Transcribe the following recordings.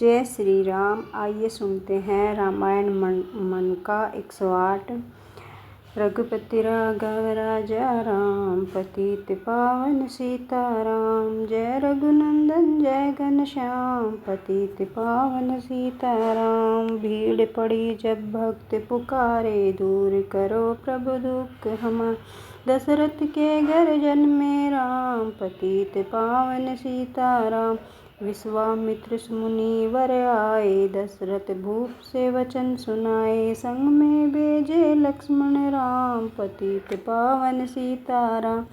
जय श्री राम। आइए सुनते हैं रामायण मन का 108। रघुपति राघव राजा राम, पतित पावन सीताराम। जय रघुनंदन जय घनश्याम, पतित पावन सीताराम। भीड़ पड़ी जब भक्त पुकारे, दूर करो प्रभु दुख हमारे। दशरथ के घर जन्मे राम, पतित पावन सीताराम। विश्वामित्र मुनि वर आए, दशरथ भूप से वचन सुनाए। संग में भेजे लक्ष्मण राम, पतित पावन सीताराम।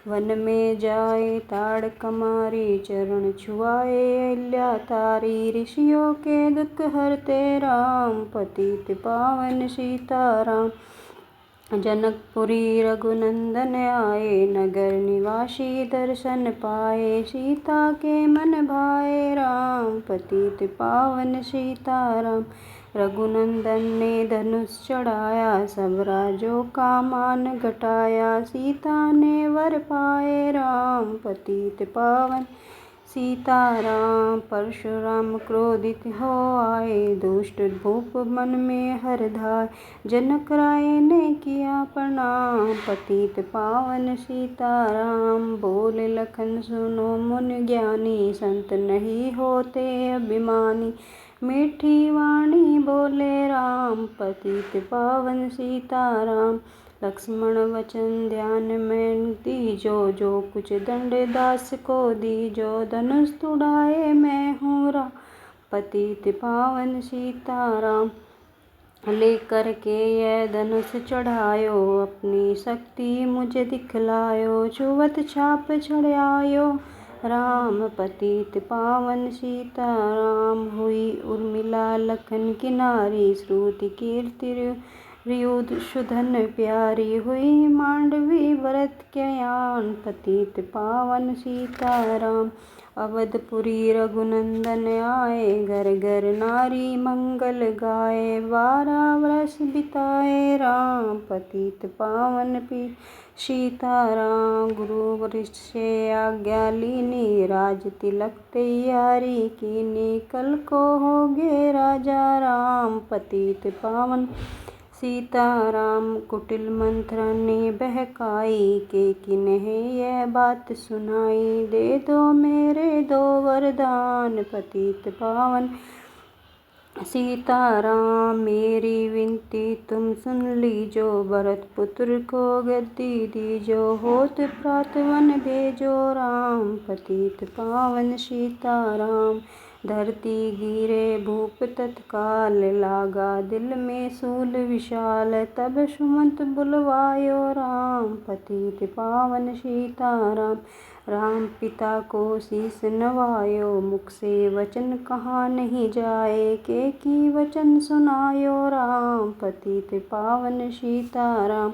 वन में जाए ताड़ कमारी, चरण छुआए अहिल्या तारी। ऋषियों के दुख हरते राम, पतित पावन सीताराम। जनकपुरी रघुनंदन आए, नगर निवासी दर्शन पाए। सीता के मन भाए राम, पतित पावन सीताराम। रघुनंदन ने धनुष चढ़ाया, सब राजों का मान घटाया। सीता ने वर पाए राम, पतित पावन सीताराम। परशुराम क्रोधित हो आए, दुष्ट भूप मन में हरधाय। जनक राय ने किया प्रणाम, पतित पावन सीताराम। बोले लखन सुनो मुनि ज्ञानी, संत नहीं होते अभिमानी। मीठी वाणी बोले राम, पतित पावन सीताराम। लक्ष्मण वचन ध्यान में दीजो, जो कुछ दंड दास को दीजो। धनुष तुड़ाए मैं हूँ राम, पतित पावन सीताराम। लेकर के यह धनुष चढ़ायो, अपनी शक्ति मुझे दिखलायो। छुवत छाप चढ़ायो राम, पतित पावन सीताराम। हुई उर्मिला लखन की नारी, श्रुति कीर्ति रियुधन प्यारी। हुई मांडवी भरत ज्ञान, पतित पावन सीताराम। अवधपुरी रघुनंदन आए, घर घर नारी मंगल गाए। 12 वर्ष बिताए राम, पतित पावन सीताराम। गुरु वरिष्ठ से आज्ञा लीनी, राज तिलक तैयारी कीनी। कल को होगे राजा राम, पतित पावन सीताराम। कुटिल मंत्रनी बहकाई, के किन्हें यह बात सुनाई। दे दो मेरे 2 वरदान, पतित पावन सीताराम। मेरी विनती तुम सुन लीजो, भरत पुत्र को गद्दी दीजो। होत प्रात वन भेजो राम, पतित पावन सीताराम। धरती गिरे भूप तत्काल, लागा दिल में सूल विशाल। तब सुमंत बुलवायो राम, पतित पावन सीताराम। राम पिता को शीस नवायो, मुख से वचन कहा नहीं जाए। के की वचन सुनायो राम, पतित पावन सीताराम।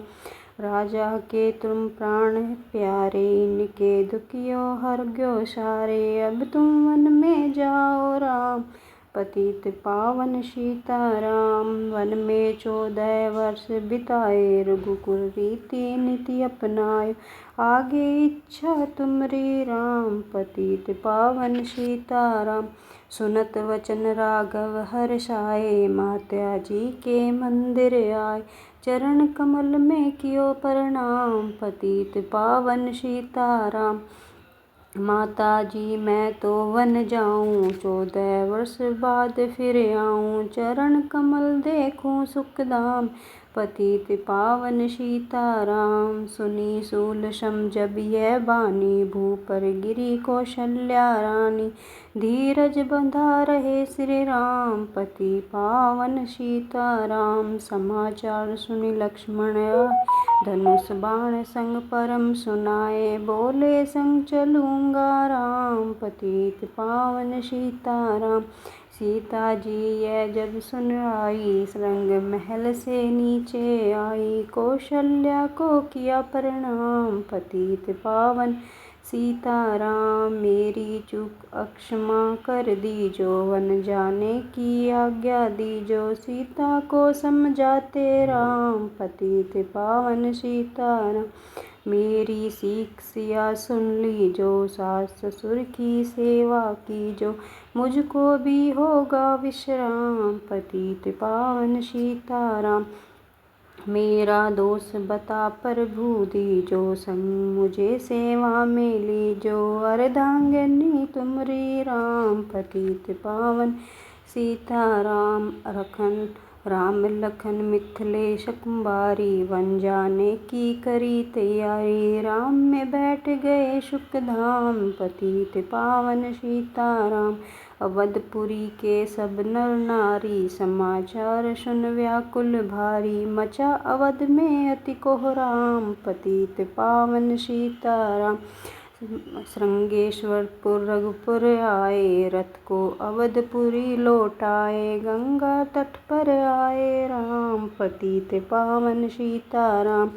राजा के तुम प्राण प्यारे, इनके दुखियों हरग्यो सारे। अब तुम वन में जाओ राम, पतित पावन सीताराम। वन में 14 वर्ष बिताए, रघुकुल रीति नीति अपनाए। आगे इच्छा तुमरी राम, पतित पावन सीताराम। सुनत वचन राघव हर्षाए, माता जी के मंदिर आए। चरण कमल में कियो प्रणाम, पतित पावन सीताराम। माता जी मैं तो वन जाऊं, 14 वर्ष बाद फिर आऊं। चरण कमल देखूं सुखधाम, पतित पावन सीताराम। सुनी सूल सम जब यह बानी, भूपर गिरी कौशल्या रानी। धीरज बंधा रहे श्री राम, पति पावन सीताराम। समाचार सुनी लक्ष्मण आए, धनुष बाण संग परम सुनाए। बोले संग चलूंगा राम, पतित पावन सीताराम। सीता जी यह जब सुन आई, श्रृंग महल से नीचे आई। कौशल्या को किया प्रणाम, पतित पावन सीताराम। मेरी चूक अक्षमा कर दीजो, वन जाने की आज्ञा दीजो। सीता को समझाते राम, पतित पावन सीताराम। मेरी सीख सिया सुन ली जो, सास ससुर की सेवा की जो, मुझको भी होगा विश्राम, पतित पावन सीताराम। मेरा दोष बता प्रभु दीजो, संग मुझे सेवा में लीजो, अर्धांगिनी तुमरी राम, पतित पावन सीताराम। रखन राम लखन मिथिलेश कुंवारी, वन जाने की करी तैयारी, राम में बैठ गए सुख धाम, पतित पावन सीताराम। अवधपुरी के सब नर नारी, समाचार सुन व्याकुल भारी, मचा अवध में अति कोहराम, पतित पावन सीताराम। श्रृंगेश्वरपुर रघुपुर आए, रथ को अवधपुरी लौटाए, गंगा तट पर आए राम, पतित पावन सीताराम।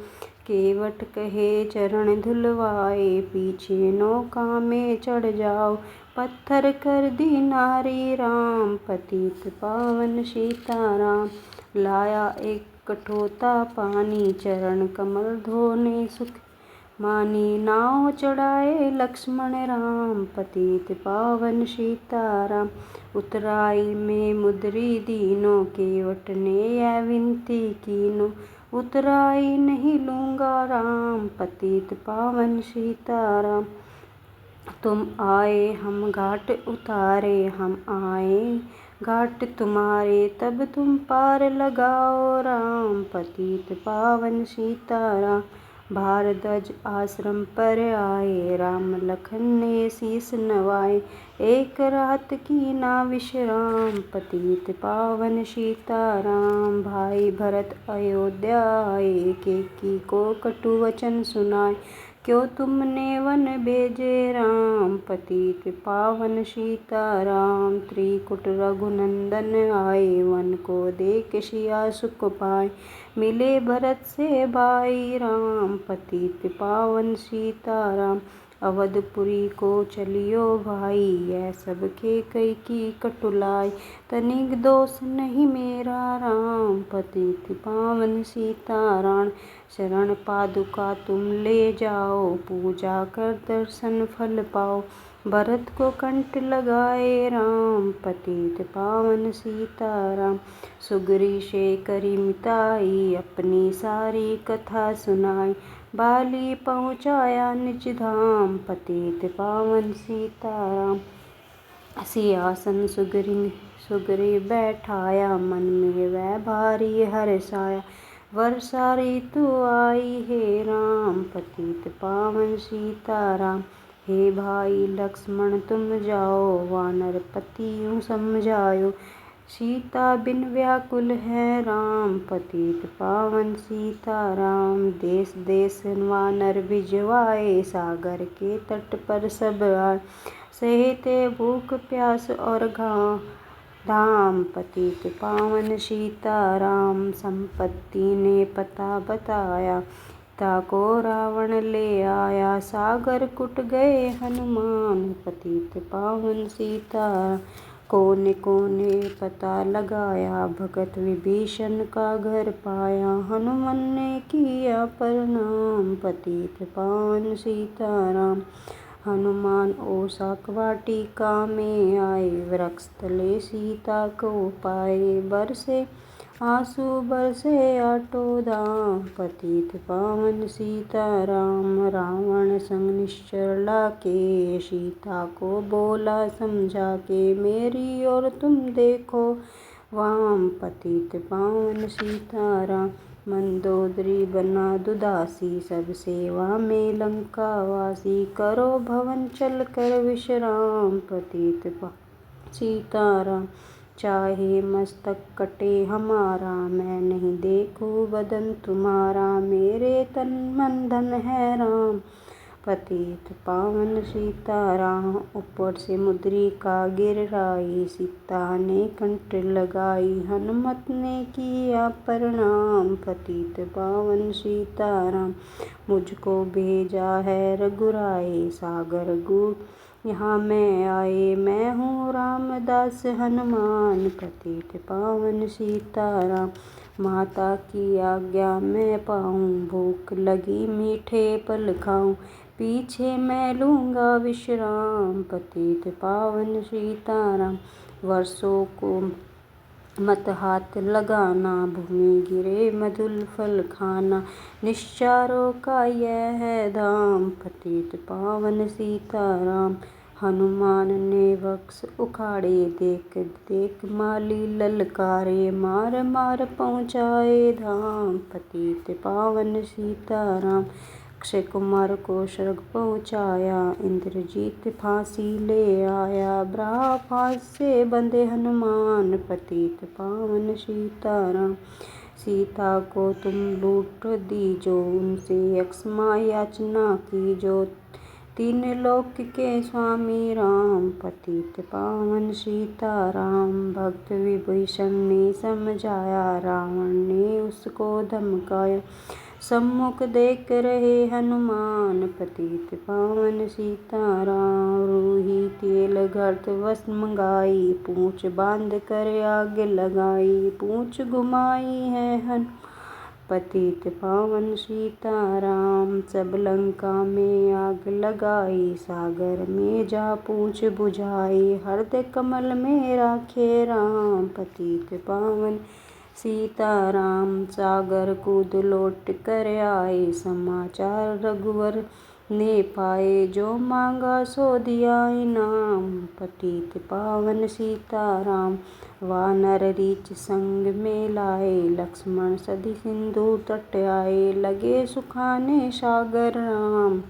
केवट कहे चरण धुलवाए, पीछे नौका में चढ़ जाओ, पत्थर कर दी नारी राम, पतित पावन सीताराम। लाया एक कठोता पानी, चरण कमल धोने सुख मानी, नाव चढ़ाए लक्ष्मण राम, पतित पावन सीताराम। उतराई में मुद्री दीनो, केवट ने यह विनती कीनो, उतराई नहीं लूँगा राम, पतित पावन सीताराम। तुम आए हम घाट उतारे, हम आए घाट तुम्हारे, तब तुम पार लगाओ राम, पतित पावन सीताराम। भारद्वाज आश्रम पर आए, राम लखन ने शीस नवाए, एक रात की ना विश्राम, पतित पावन सीताराम। भाई भरत अयोध्या आए, केकी को कटु वचन सुनाए, क्यों तुमने वन भेजे राम, पतित पावन सीताराम। त्रिकुट रघुनंदन आए, वन को देख सिया सुख पाए, मिले भरत से भाई राम, पतित पावन सीताराम। अवधपुरी को चलियो भाई, यह सब कैकेयी कटुलाई, तनिक दोष नहीं मेरा राम, पतित पावन सीताराम। शरण पादुका तुम ले जाओ, पूजा कर दर्शन फल पाओ, भरत को कंठ लगाए राम, पतित पावन सीताराम। सुग्री से करी मिताई, अपनी सारी कथा सुनाई, बाली पहुँचाया निज धाम, पतित पावन सीताराम। सियासन सुग्री बैठाया, मन में वह भारी हर्षाया, वर्षा ऋतु आई हे राम, पतित पावन सीताराम। हे भाई लक्ष्मण तुम जाओ, वानर पतियों समझायो, सीता बिन व्याकुल है राम, पतित पावन सीताराम। देश देश वानर भिजवाए, सागर के तट पर सब आए, सहते भूख प्यास और घाम, धाम, पतित पावन सीताराम। संपत्ति ने पता बताया, सीता को रावण ले आया, सागर कुट गए हनुमान, पतित पावन सीताराम। कोने कोने पता लगाया, भगत विभीषण का घर पाया, हनुमान ने किया प्रणाम, पतित पावन सीताराम। हनुमान ओसाक वाटिका में आए, वृक्ष तले सीता को पाए, बरसे आंसू बरसे आठों धाम, पतित पावन सीताराम। रावण संग निश्चर लाके, सीता को बोला समझा के, मेरी ओर तुम देखो वाम, पतित पावन सीताराम। मंदोदरी बना दुदासी, सब सेवा में लंका वासी, करो भवन चल कर विश्राम, पतित पावन सीताराम। चाहे मस्तक कटे हमारा, मैं नहीं देखूं बदन तुम्हारा, मेरे तन मन धन है राम, पतित पावन सीताराम। ऊपर से मुद्रिका गिर आई, सीता ने कंठ लगाई, हनुमत ने किया प्रणाम, पतित पावन सीताराम। मुझको भेजा है रघुराई, सागर यहाँ मैं आए, मैं हूँ रामदास हनुमान, पतित पावन सीताराम। माता की आज्ञा मैं पाऊँ, भूख लगी मीठे फल खाऊँ, पीछे मैं लूँगा विश्राम, पतित पावन सीताराम। वर्षों को मत हाथ लगाना, भूमि गिरे मधुर फल खाना, निश्चारों का यह है धाम, पतित पावन सीताराम। हनुमान ने वृक्ष उखाड़े, देख देख माली ललकारे, मार मार पहुँचाए धाम, पतित पावन सीताराम। अक्षय कुमार को स्वर्ग पहुँचाया, इंद्रजीत फांसी ले आया, ब्रहा फांस से बंधे हनुमान, पतित पावन सीताराम। सीता को तुम लूट दीजो, उनसे क्षमा याचना कीजो, तीन लोक के स्वामी राम, पतित पावन सीताराम। भक्त विभीषण ने समझाया, रावण ने उसको धमकाया, सम्मुख देख रहे हनुमान, पतित पावन सीताराम। रूही तेल घृत वस्त्र मंगाई, पूंछ बांध कर आग लगाई, पूंछ घुमाई है हनुमान, पतित पावन सीताराम। सब लंका में आग लगाई, सागर में जा पूंछ बुझाई, हृदय कमल में राखे राम, पतित पावन सीताराम। सागर कूद लौट कर आए, समाचार रघुवर ने पाए, जो मांगा सो दिया इनाम, पतित पावन सीताराम। वानर रीछ संग में लाए, लक्ष्मण सधि सिंधु तट आए, लगे सुखाने सागर राम,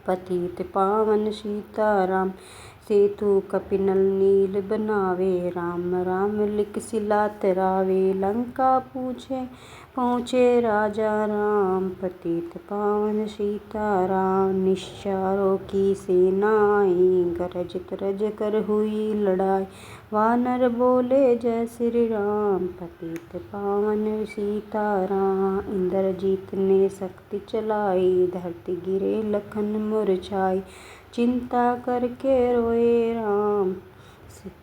पतित पावन सीताराम। सेतु कपिनल नील बनावे, राम राम लिख शिला तरावे, लंका पहुँचे राजा राम, पतित पावन सीताराम। निश्चारों की सेना आई, गरज तरज कर हुई लड़ाई, वानर बोले जय श्री राम, पतित पावन सीताराम। इंद्रजीत ने शक्ति चलाई, धरती गिरे लखन मुरझाई, चिंता करके रोए राम,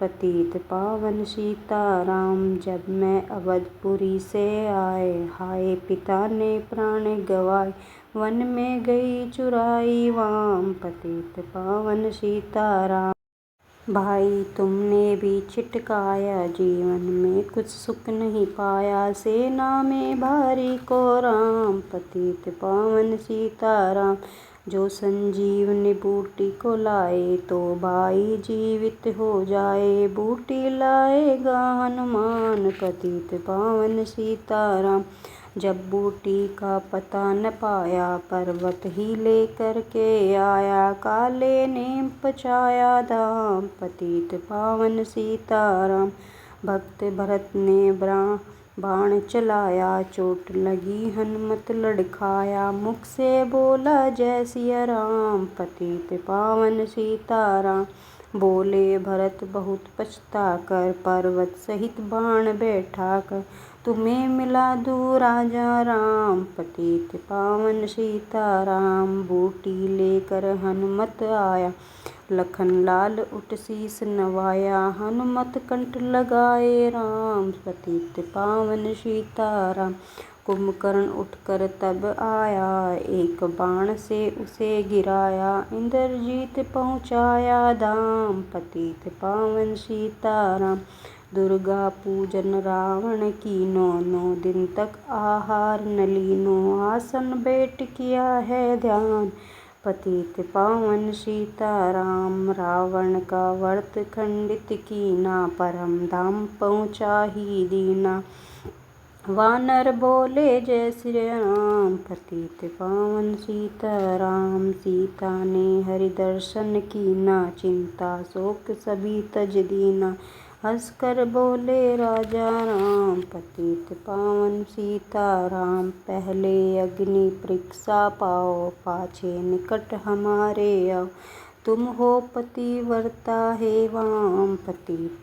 पतित पावन सीताराम। जब मैं अवधपुरी से आए, हाय पिता ने प्राण गवाए, वन में गई चुराई वाम, पतित पावन सीताराम। भाई तुमने भी छिटकाया, जीवन में कुछ सुख नहीं पाया, सेना में भारी को राम, पतित पावन सीताराम। जो संजीवनी बूटी को लाए, तो भाई जीवित हो जाए, बूटी लाएगा हनुमान, पतित पावन सीताराम। जब बूटी का पता न पाया, पर्वत ही लेकर के आया, काले ने पचाया धाम, पतित पावन सीताराम। भक्त भरत ने बाण चलाया, चोट लगी हनुमत लड़खाया, मुख से बोला जय सिया राम, पतित पावन सीताराम। बोले भरत बहुत पछता कर, पर्वत सहित बाण बैठा कर, तुम्हें मिला दूँ राजा राम, पतित पावन सीताराम। बूटी लेकर हनुमत आया, लखन लाल उठ शीस नवाया, हनुमत कंठ लगाए राम, पतित पावन सीताराम। कुंभकर्ण उठकर तब आया, एक बाण से उसे गिराया, इंद्रजीत पहुँचाया धाम, पतित पावन सीताराम। दुर्गा पूजन रावण कीनो, 9 दिन तक आहार न लीनो, आसन बैठ किया है ध्यान, पतित पावन सीताराम। रावण का व्रत खंडित कीना, परम धाम पहुँचा ही दीना, वानर बोले जय श्री राम, पतित पावन सीताराम। सीता ने हरि दर्शन कीना, चिंता शोक सभी तज दीना, हंसकर बोले राजा राम, पतित पावन सीताराम। पहले अग्नि परीक्षा पाओ, पाछे निकट हमारे आओ, तुम हो पतिव्रता हे वाम, पतित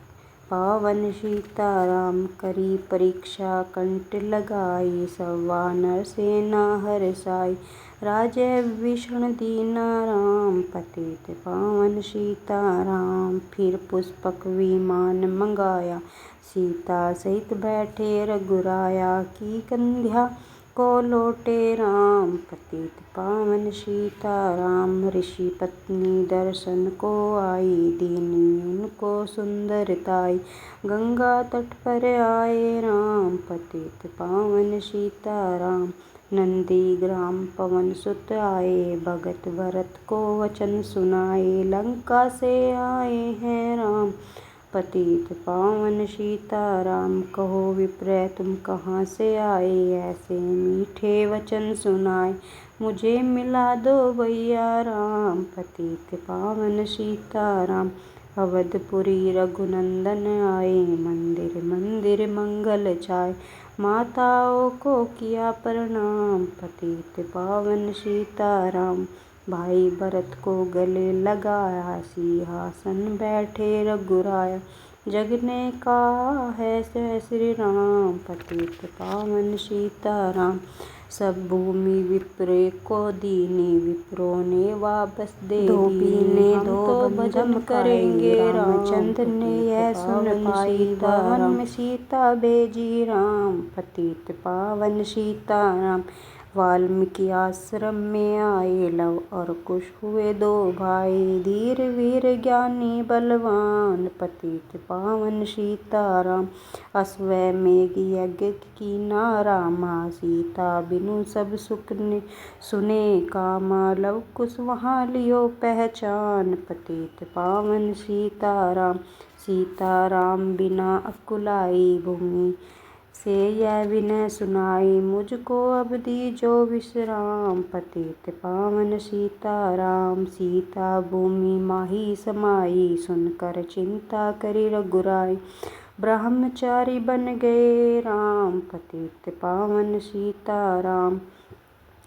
पावन सीताराम। करी परीक्षा कंठ लगाई, सब वानर सेना हर्षाई। राजे विभीषण दीना राम, पतित पावन सीताराम। फिर पुष्पक विमान मंगाया, सीता सहित बैठे रघुराया। की कंध्या को लौटे राम, पतित पावन सीताराम। ऋषि पत्नी दर्शन को आई, दीनी उनको सुंदरताई। गंगा तट पर आए राम, पतित पावन सीताराम। नंदी ग्राम पवन सुत आए, भगत भरत को वचन सुनाए। लंका से आए हैं राम, पतित पावन सीताराम। कहो विप्र तुम कहाँ से आए, ऐसे मीठे वचन सुनाए। मुझे मिला दो भैया राम, पतित पावन सीताराम। अवधपुरी रघुनंदन आए, मंदिर मंदिर मंगल छाए। माताओं को किया प्रणाम, पतित पावन सीताराम। भाई भरत को गले लगाया, सिंहासन बैठे रघुराया। जग ने कहा है जय श्री राम, पतित पावन सीताराम। सब भूमि विप्र को दीनी, विप्रों ने वापस दे दी। हम तो भजन करेंगे रामचंद्र ने यह सुन पाई। भवन में सीता भेजी राम, पतित पावन सीताराम। वाल्मीकि आश्रम में आए, लव और कुश हुए दो भाई। धीर वीर ज्ञानी बलवान, पतित पावन सीताराम। अश्वमेध यज्ञ कीना रामा, सीता बिनु सब सुख सुने कामा। लव कुश वहाँ लियो पहचान, पतित पावन सीताराम। सीताराम बिना अकुलाई, भूमि से यह विनय सुनाई। मुझको अब दीजो विश्राम, पतित पावन सीताराम। सीता भूमि माही समाई, सुनकर चिंता करी रघुराई। ब्रह्मचारी बन गए राम, पतित पावन सीताराम।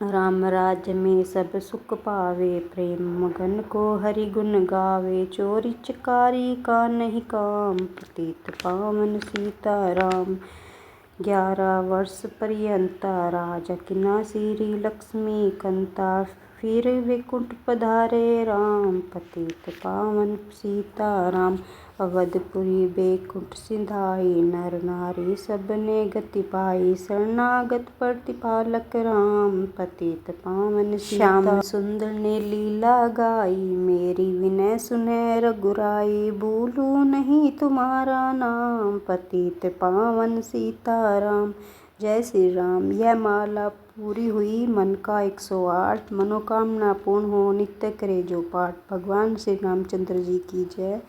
राम राज्य में सब सुख पावे, प्रेम मगन को हरि गुण गावे। चोरी चकारी का नहीं काम, पतित पावन सीताराम। 11 वर्ष पर्यंता राजा किना श्री लक्ष्मी कंता। फिर वैकुंठ पधारे राम, पतित पावन सीताराम। अवधपुरी वैकुंठ सिधाई, नर नारी सबने गति पाई। शरणागत प्रतिपालक राम, पतित पावन श्याम सुंदर ने लीला गाई। मेरी विनय सुने रघुराई, भूलूं नहीं तुम्हारा नाम, पतित पावन सीताराम। जय श्री राम। यह माला पूरी हुई मन का 108। मनोकामना पूर्ण हो, नित्य करे जो पाठ। भगवान श्री रामचंद्र जी की जय।